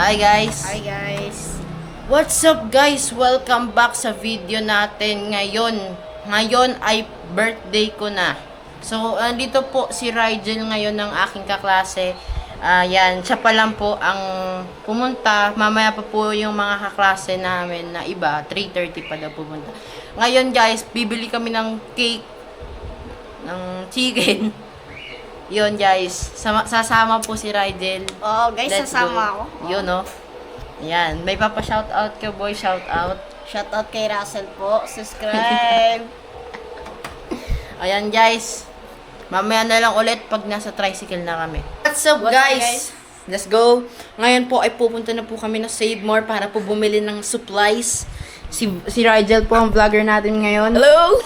Hi guys! Hi guys! What's up guys? Welcome back sa video natin ngayon. Ngayon ay birthday ko na. So, andito po si Rigel ngayon ng aking kaklase. Yan, siya pa lang po ang pumunta. Mamaya pa po yung mga kaklase namin na iba. 3:30 pa daw pumunta. Ngayon guys, bibili kami ng cake, ng chicken. Yun guys, sasama po si Rigel. Oh guys, Let's sasama go. ako. Yun oh. Yan, may papa-shoutout ka boy, shoutout. Shoutout kay Russell po. Subscribe! Ayan guys, mamaya na lang ulit pag nasa tricycle na kami. What's up What's up, guys? guys? Let's go. Ngayon po ay pupunta na po kami na Save More para po bumili ng supplies. Si Rigel po ang vlogger natin ngayon. Hello!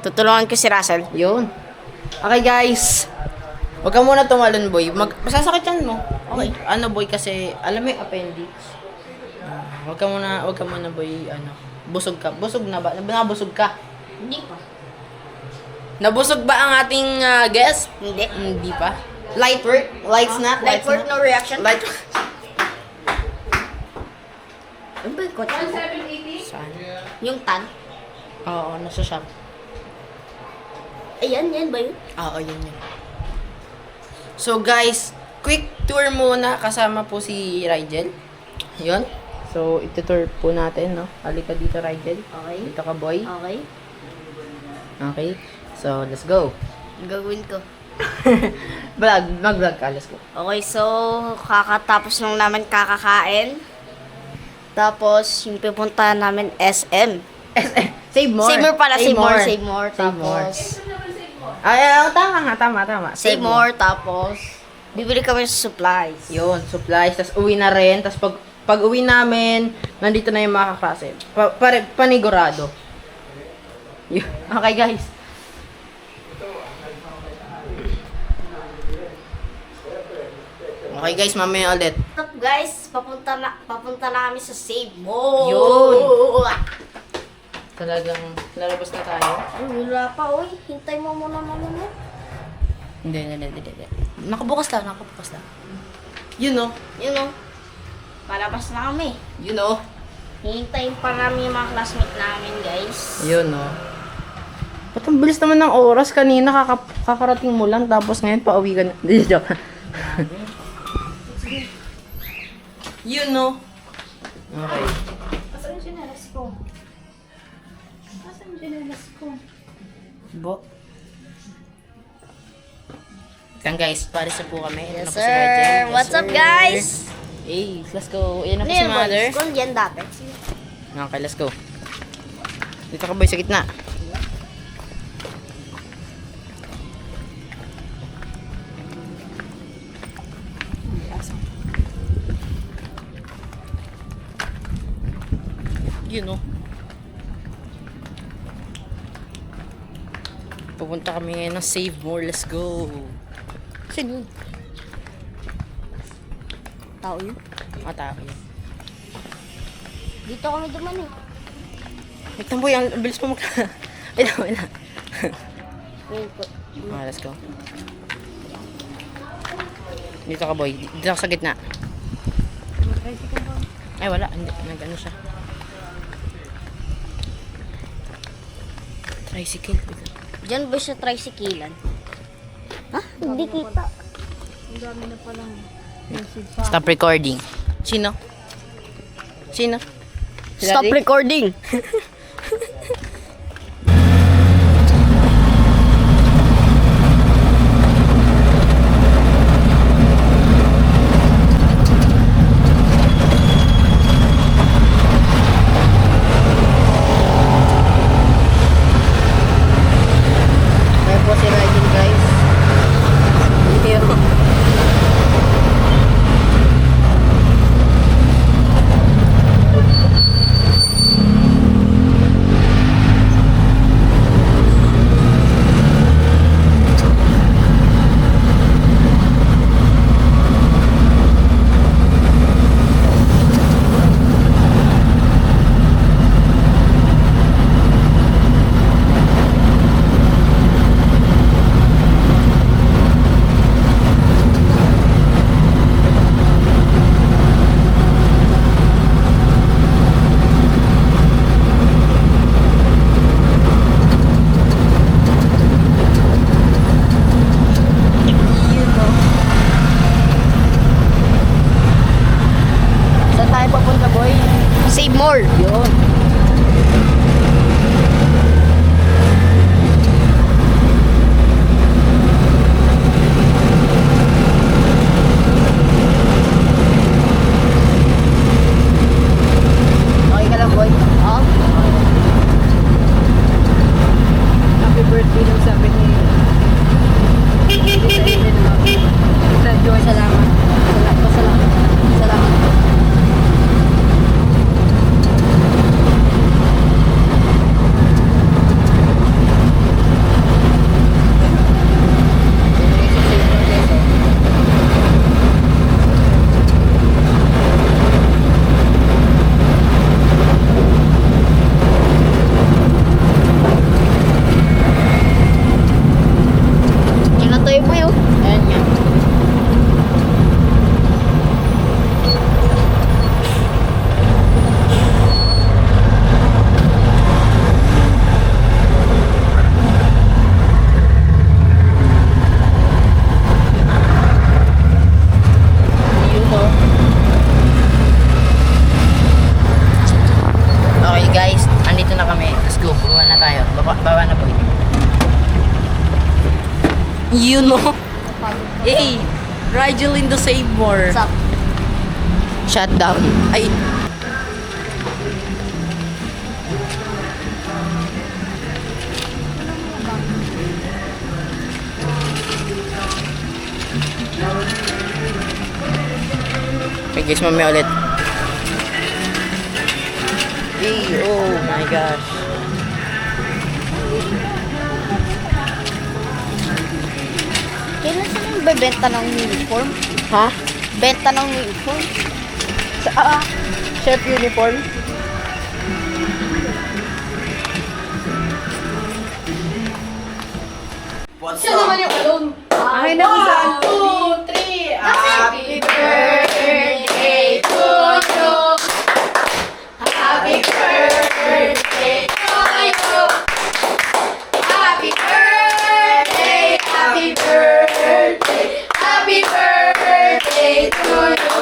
Tutulungan ko si Russell. Yun. Okay guys. Huwag ka muna tumalon boy. Masasakit yan mo. Okay. Ano boy kasi, alam mo yung appendix. Huwag ka muna boy, busog ka. Busog na ba? Nabusog ka? Hindi pa. Nabusog ba ang ating guest? Hindi. Hindi pa. Light work? Lights not? Light work, no reaction. Light Ano ba yung kotse? Saan? Yung tan? Oo, nasa shop. Ayan, yan ba yun? Oo, yun. So guys, quick tour muna kasama po si Rigel. Yun. So, ito-tour po natin, no? Halika dito, Rigel. Okay. Dito ka, boy. Okay. Okay. So, let's go. Ang gagawin ko. Mag-vlog ka, let's go. Okay, so kakatapos lang namin kakakain. Tapos, yung pupunta namin SM. Save more. Save more pala, save more. Save more. Tapos, Tama. save more, tapos, bibili kami ng supplies. Yun, supplies. Tapos uwi na rin. Tapos pag uwi namin, nandito na yung mga kaklase. Panigurado. Yun. Okay, guys. Okay, guys. Mamaya ulit. What's up guys? Papunta na kami sa Save More. Yun. Talagang lalabas na tayo. Ay, wala pa, oy. Hintay mo muna naman. Hindi. Nakabukas lang. Yun, no? Yun o. Palabas na kami. Yun, no? Hintayin pa namin yung mga classmate namin, guys. Yun, no? Ba't ang bilis naman ng oras? Kanina kakarating mo lang, tapos ngayon pauwi ka na. Hindi, joke. Yun, no? Okay. Asan yung sinelas ko? Bo. Yan guys, pares na po kami. Ito na Yes, po si sir. Rigel. What's up, sir. guys? Hey, let's go. Yan na po Ano si yan, mother. boys? School yan dati. Okay, let's go. Dito ka boy sa gitna. Yun, no? Pupunta kami ngayon ng Save More. Let's go. Saan yun? Tao yun? Tao yun. Dito kami duman eh. Wait lang boy, ang bilis pa mag... Wait lang. Ngayon po. Okay, let's go. Dito ka boy. Dito ka sa gitna. Ay, wala. Hindi. Nag-ano siya. Tricycle. Diyan ba siya tricyclean? Ha? Hindi kita. Stop recording. Sino? Stop recording. Ayan po si Rigel guys. Video. tayo. Baba na po. You know. Hey, Rigel in the Save More. What's up? Shutdown. Ay. Okay guys, mamaya ulit. Hey, oh my gosh. Kailan sila yung bebenta ng uniform? Ha? Benta ng uniform? Chef uniform? Siya naman yung alone. Okay na po saan? 2, 3. Happy birthday to you. Happy birthday to you. Happy birthday, happy birthday, happy birthday to you.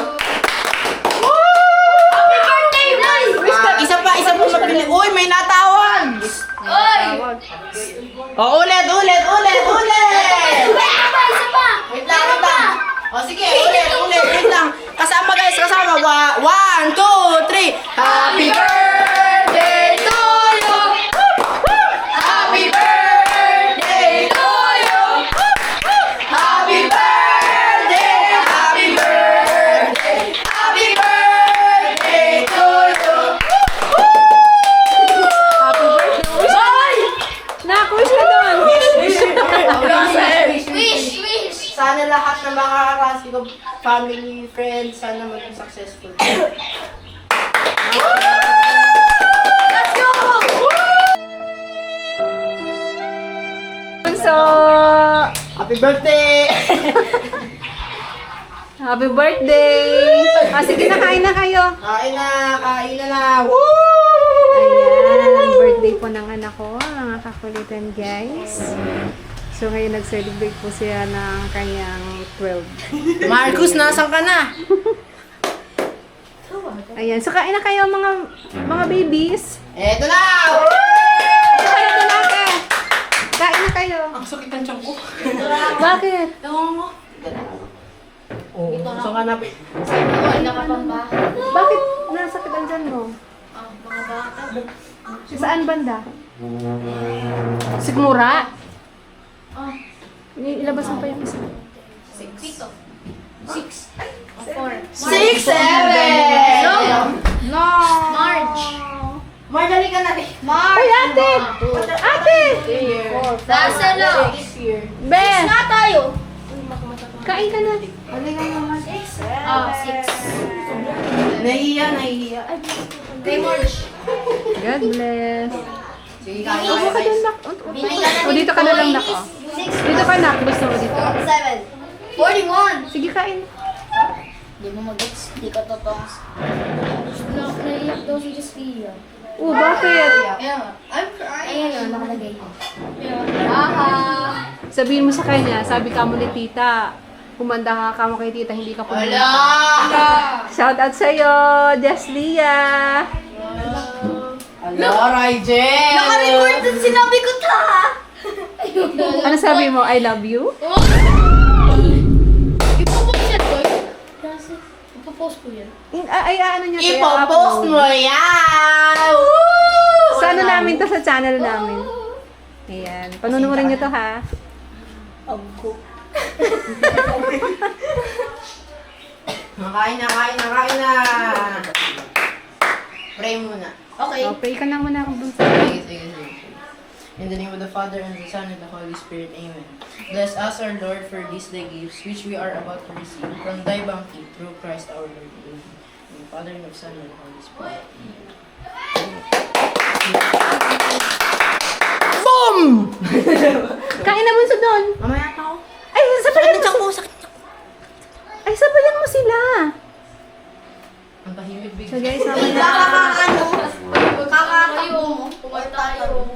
Happy birthday, guys! Isa pa mabili. Uy, may natawag. Oy! Oh, ulit. Isa pa! Wait lang. O sige, wait lang. Kasama guys, kasama. 1, 2, 3. Happy birthday to you. Happy birthday to you. Happy birthday, happy birthday, happy birthday to you. Nakuis ka doon! Wish! Sana lahat ng mga kaklase ko, family, friends, sana maging successful. Let's go! So, Happy birthday! happy birthday! Sige na, kain na kayo. Kain na. Woo! Ayan, ang birthday po ng anak ko, mga kakulitan guys. So ngayon nag-celebrate po siya ng kanyang 12. Marcus, nasan ka na? Ayan, so kain na kayo mga babies. Eto na! Kain na natin. Kain na kayo. Ang sakit ng tiyan ko. Bakit? Ewan mo. Oo, saan ka na? Bakit nasakit ang dyan mo? Mga bata. Saan banda? Sigmura? Ilabas mo pa yung isa. Pito. 6. 4. 6, 7! No! March. Marjali ka na rin. Ay, ate! Ate! Nasa na? Ben! Na tayo. Kain ka na. 6. Nahihiya. Kay March. God bless. Sige, Upo ka dun, nak. Binigyan na O, dito ka na lang, nak. O. 6. Dito ka, nak. Gusto mo dito. 7. 41. Sige, kain. Hindi mo mag-gets. Hindi ka totongs. Naiyak daw si Justia. Bakit? I'm crying. Ayan, nakalagay. Aha. Sabihin mo sa kanya, sabi ka mo ni tita, kumanda ka mo kay tita, hindi ka pumunta. Ala! Shout out sa'yo, Jeslia. Ala, Rigel! Naka-record dun sinabi ko ta. Ano sabi mo? I love you? Ipopost yan ko. Ipopost ko yan. Ano nyo to? Ipopost mo yan! Woo! Sa ano namin to, sa channel namin. Ayan. Panunurin nyo to, ha? Kain na! Pray muna. Okay. O, pray ka na muna akong bunso. Sige. In the name of the Father, and the Son, and the Holy Spirit. Amen. Bless us, our Lord, for these thy gifts, which we are about to receive from thy bounty, through Christ our Lord. Amen. In the Father, and the Son, and the Holy Spirit. Boom! Kain na bunso doon. Mamaya pa ako. Ay, sabayan mo. Sakit. Ay, sabayan mo sila. Ang tahimik bigla. So guys, mamaya. Kakatayo mo. Kumagtayo.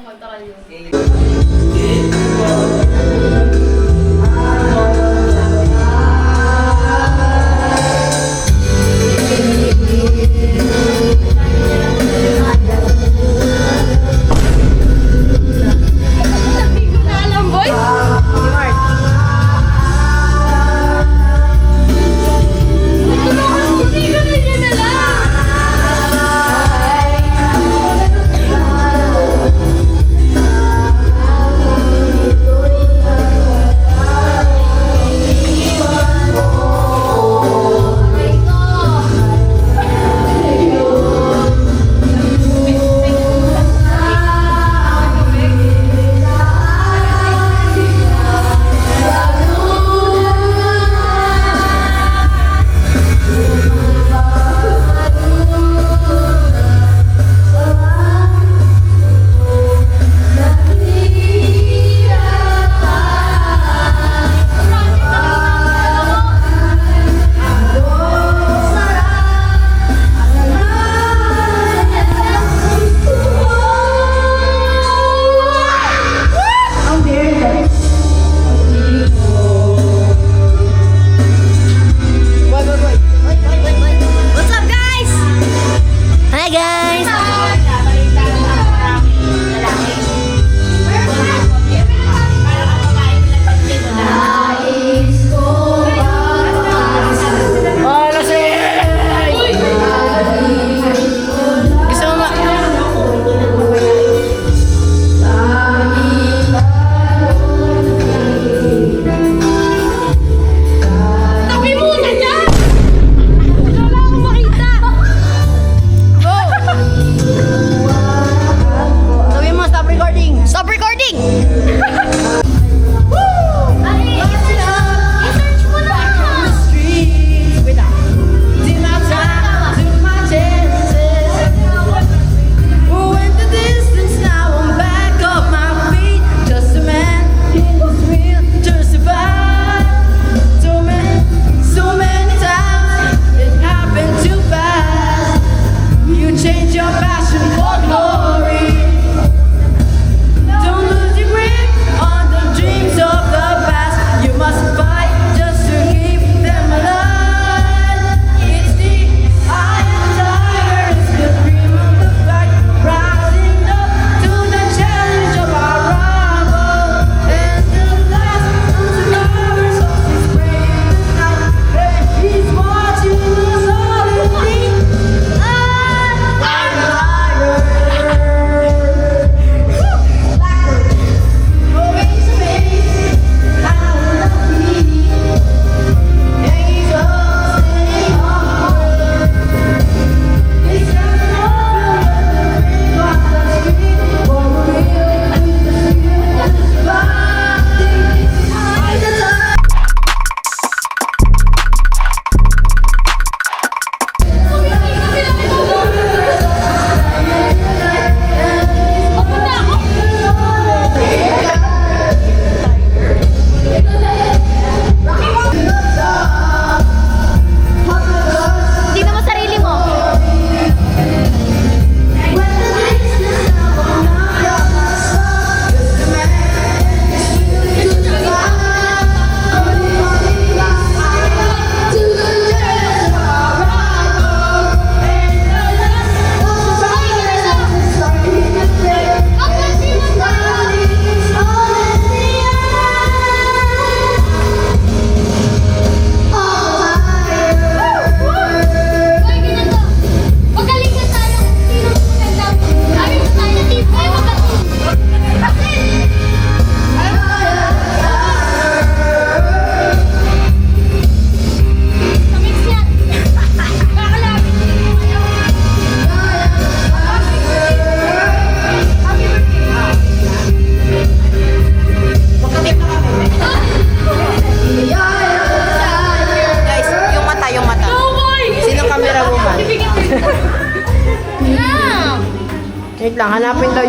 Wait lang, hanapin daw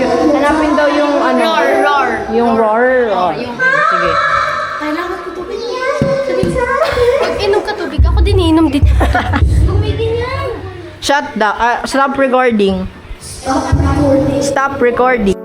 yung ano. Roar. Yung roar. Oh. Sige. Kailangan ko tubig yan. Sabihin sa pag inom ka tubig, ako din inom din. Tumigil yan. Stop recording. Stop recording.